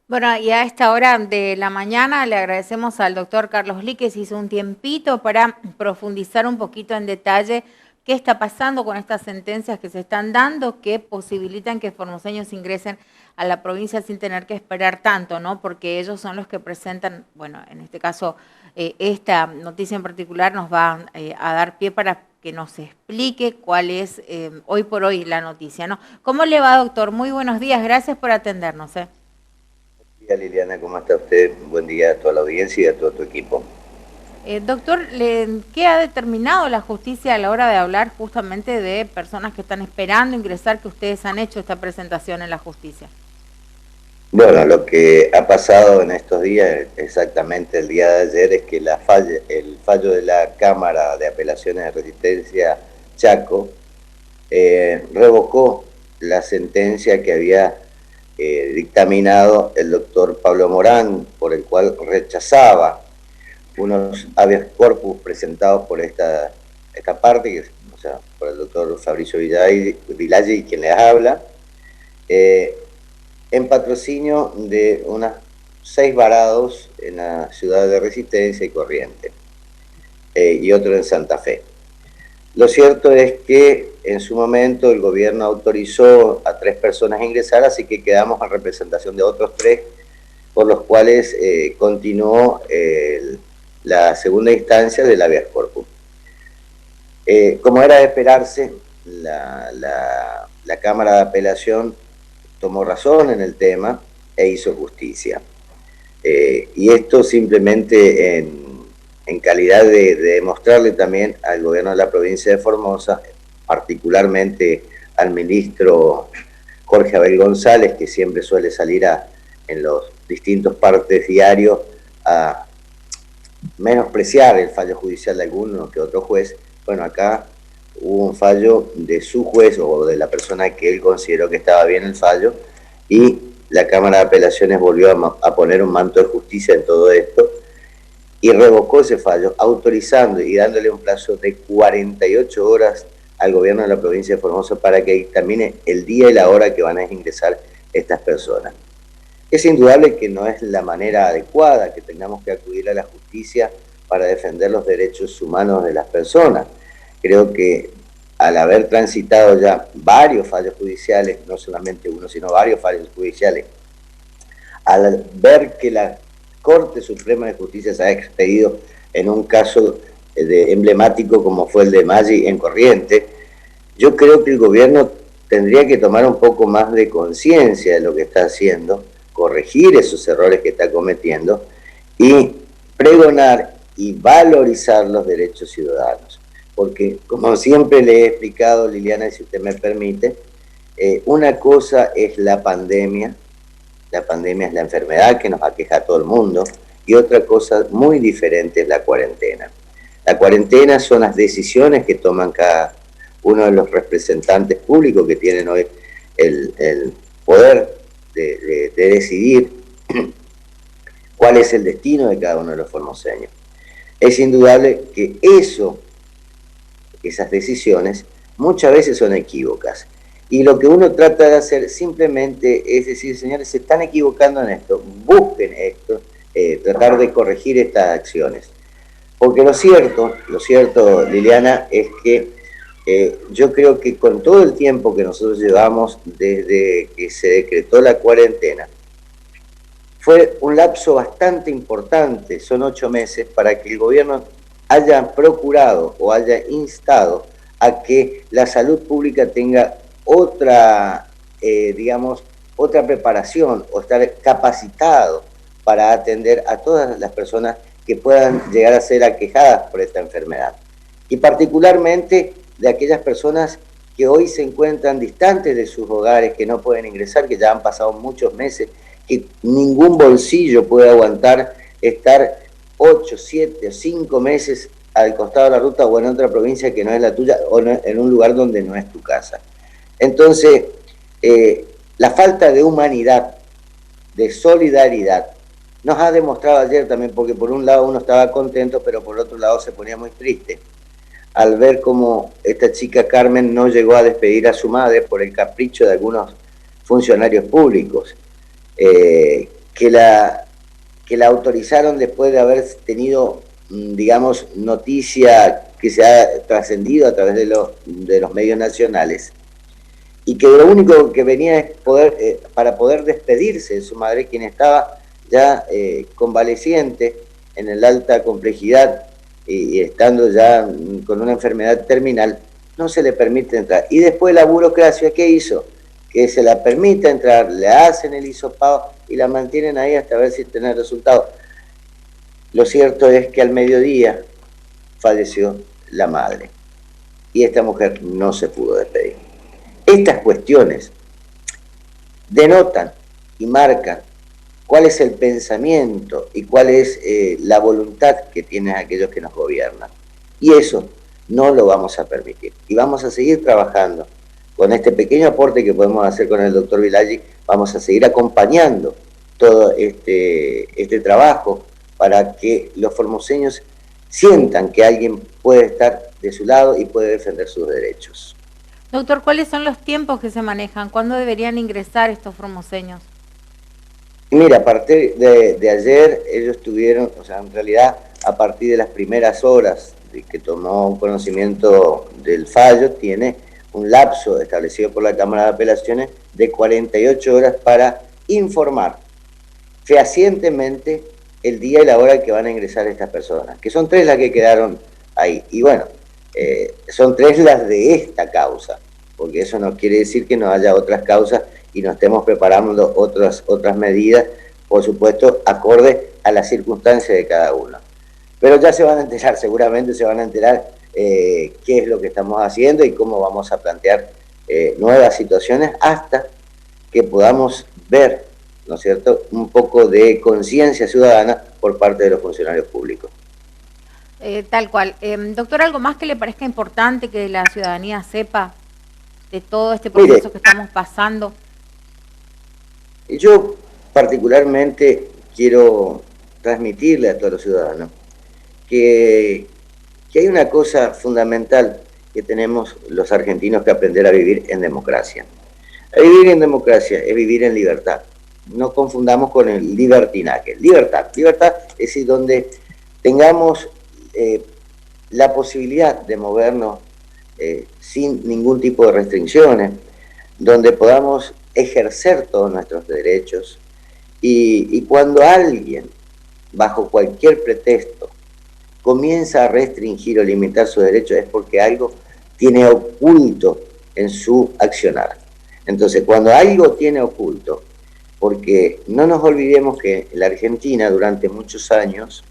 Bueno, y a esta hora de la mañana le agradecemos al doctor Carlos Lee que se hizo un tiempito para profundizar un poquito en detalle qué está pasando con estas sentencias que se están dando que posibilitan que formoseños ingresen a la provincia sin tener que esperar tanto, ¿no? Porque ellos son los que presentan, bueno, en este caso, esta noticia en particular nos va a dar pie para que nos explique cuál es hoy por hoy la noticia, ¿no? ¿Cómo le va, doctor? Muy buenos días, gracias por atendernos, ¿eh? Buen día, Liliana, ¿cómo está usted? Buen día a toda la audiencia y a todo tu equipo. Doctor, ¿qué ha determinado la justicia a la hora de hablar justamente de personas que están esperando ingresar, que ustedes han hecho esta presentación en la justicia? Bueno, lo que ha pasado en estos días, exactamente el día de ayer, es que el fallo de la Cámara de Apelaciones de Resistencia Chaco revocó la sentencia que había dictaminado el doctor Pablo Morán, por el cual rechazaba unos habeas corpus presentados por esta parte, que, o sea, por el doctor Fabricio Villalle, quien les habla, en patrocinio de unas 6 varados en la ciudad de Resistencia y Corrientes, y otro en Santa Fe. Lo cierto es que en su momento el gobierno autorizó a 3 personas a ingresar, así que quedamos en representación de otros 3, por los cuales continuó la segunda instancia del habeas corpus. Como era de esperarse, la Cámara de Apelación tomó razón en el tema e hizo justicia. Y esto simplemente en calidad de demostrarle también al gobierno de la provincia de Formosa, particularmente al ministro Jorge Abel González, que siempre suele salir en los distintos partes diarios a menospreciar el fallo judicial de alguno que otro juez. Bueno, acá hubo un fallo de su juez o de la persona que él consideró que estaba bien el fallo, y la Cámara de Apelaciones volvió a poner un manto de justicia en todo esto y revocó ese fallo, autorizando y dándole un plazo de 48 horas al gobierno de la provincia de Formosa para que dictamine el día y la hora que van a ingresar estas personas. Es indudable que no es la manera adecuada que tengamos que acudir a la justicia para defender los derechos humanos de las personas. Creo que al haber transitado ya varios fallos judiciales, no solamente uno, sino varios fallos judiciales, al ver que la Corte Suprema de Justicia se ha expedido en un caso emblemático como fue el de Maggi en Corrientes, yo creo que el gobierno tendría que tomar un poco más de conciencia de lo que está haciendo, corregir esos errores que está cometiendo y pregonar y valorizar los derechos ciudadanos. Porque, como siempre le he explicado, Liliana, si usted me permite, una cosa es la pandemia es la enfermedad que nos aqueja a todo el mundo, y otra cosa muy diferente es la cuarentena. La cuarentena son las decisiones que toman cada uno de los representantes públicos que tienen hoy el poder de decidir cuál es el destino de cada uno de los formoseños. Es indudable que esas decisiones muchas veces son equívocas. Y lo que uno trata de hacer simplemente es decir, señores, se están equivocando en esto, busquen esto, tratar de corregir estas acciones. Porque lo cierto, Liliana, es que yo creo que con todo el tiempo que nosotros llevamos desde que se decretó la cuarentena, fue un lapso bastante importante, son 8 meses, para que el gobierno haya procurado o haya instado a que la salud pública tenga otra, otra preparación o estar capacitado para atender a todas las personas que puedan llegar a ser aquejadas por esta enfermedad. Y particularmente de aquellas personas que hoy se encuentran distantes de sus hogares, que no pueden ingresar, que ya han pasado muchos meses, que ningún bolsillo puede aguantar estar 8, 7 o 5 meses al costado de la ruta o en otra provincia que no es la tuya o en un lugar donde no es tu casa. Entonces, la falta de humanidad, de solidaridad, nos ha demostrado ayer también, porque por un lado uno estaba contento, pero por otro lado se ponía muy triste, al ver cómo esta chica Carmen no llegó a despedir a su madre por el capricho de algunos funcionarios públicos, que la autorizaron después de haber tenido, digamos, noticia que se ha trascendido a través de los medios nacionales, y que lo único que venía es para poder despedirse de su madre, quien estaba ya convaleciente en el alta complejidad y estando ya con una enfermedad terminal, no se le permite entrar. Y después la burocracia, ¿qué hizo? Que se la permita entrar, le hacen el hisopado y la mantienen ahí hasta ver si tiene resultados. Lo cierto es que al mediodía falleció la madre y esta mujer no se pudo despedir. Estas cuestiones denotan y marcan cuál es el pensamiento y cuál es la voluntad que tienen aquellos que nos gobiernan. Y eso no lo vamos a permitir. Y vamos a seguir trabajando con este pequeño aporte que podemos hacer con el doctor Vilaggi. Vamos a seguir acompañando todo este trabajo para que los formoseños sientan que alguien puede estar de su lado y puede defender sus derechos. Doctor, ¿cuáles son los tiempos que se manejan? ¿Cuándo deberían ingresar estos formoseños? Y mira, a partir de ayer ellos tuvieron, o sea, en realidad a partir de las primeras horas de que tomó un conocimiento del fallo, tiene un lapso establecido por la Cámara de Apelaciones de 48 horas para informar fehacientemente el día y la hora que van a ingresar estas personas, que son 3 las que quedaron ahí. Y bueno, son 3 las de esta causa, porque eso no quiere decir que no haya otras causas y nos estemos preparando otras medidas, por supuesto, acorde a las circunstancias de cada uno. Pero ya se van a enterar, seguramente se van a enterar qué es lo que estamos haciendo y cómo vamos a plantear nuevas situaciones hasta que podamos ver, ¿no es cierto?, un poco de conciencia ciudadana por parte de los funcionarios públicos. Tal cual. Doctor, ¿algo más que le parezca importante que la ciudadanía sepa de todo este proceso que estamos pasando? Yo particularmente quiero transmitirle a todos los ciudadanos que hay una cosa fundamental que tenemos los argentinos que aprender a vivir en democracia. A vivir en democracia es vivir en libertad. No confundamos con el libertinaje. Libertad es decir, donde tengamos la posibilidad de movernos sin ningún tipo de restricciones, donde podamos ejercer todos nuestros derechos y cuando alguien, bajo cualquier pretexto, comienza a restringir o limitar sus derechos es porque algo tiene oculto en su accionar. Entonces, cuando algo tiene oculto, porque no nos olvidemos que la Argentina durante muchos años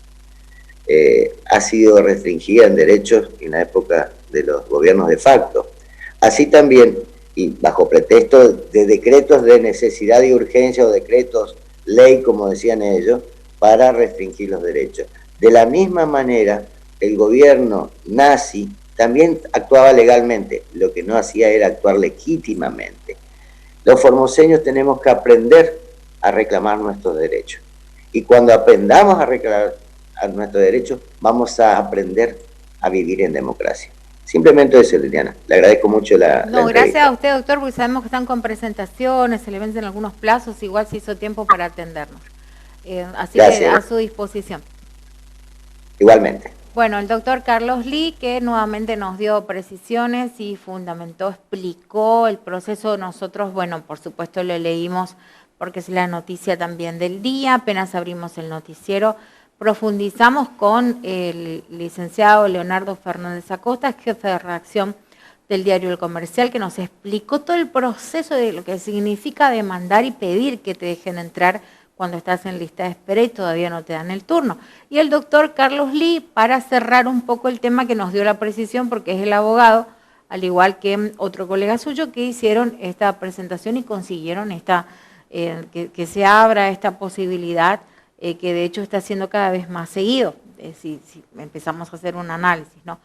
ha sido restringida en derechos en la época de los gobiernos de facto. Así también, y bajo pretexto de decretos de necesidad y urgencia o decretos ley, como decían ellos, para restringir los derechos. De la misma manera, el gobierno nazi también actuaba legalmente, lo que no hacía era actuar legítimamente. Los formoseños tenemos que aprender a reclamar nuestros derechos. Y cuando aprendamos a reclamar nuestros derechos, vamos a aprender a vivir en democracia. Simplemente eso, Liliana. Le agradezco mucho la gracias a usted, doctor, porque sabemos que están con presentaciones, se le vencen algunos plazos, igual se hizo tiempo para atendernos. Así gracias. Que a su disposición. Igualmente. Bueno, el doctor Carlos Lee, que nuevamente nos dio precisiones y fundamentó, explicó el proceso. Nosotros, bueno, por supuesto lo leímos porque es la noticia también del día, apenas abrimos el noticiero. Profundizamos con el licenciado Leonardo Fernández Acosta, jefe de redacción del diario El Comercial, que nos explicó todo el proceso de lo que significa demandar y pedir que te dejen entrar cuando estás en lista de espera y todavía no te dan el turno. Y el doctor Carlos Lee, para cerrar un poco el tema que nos dio la precisión, porque es el abogado, al igual que otro colega suyo, que hicieron esta presentación y consiguieron que se abra esta posibilidad, que de hecho está siendo cada vez más seguido, si empezamos a hacer un análisis, ¿no?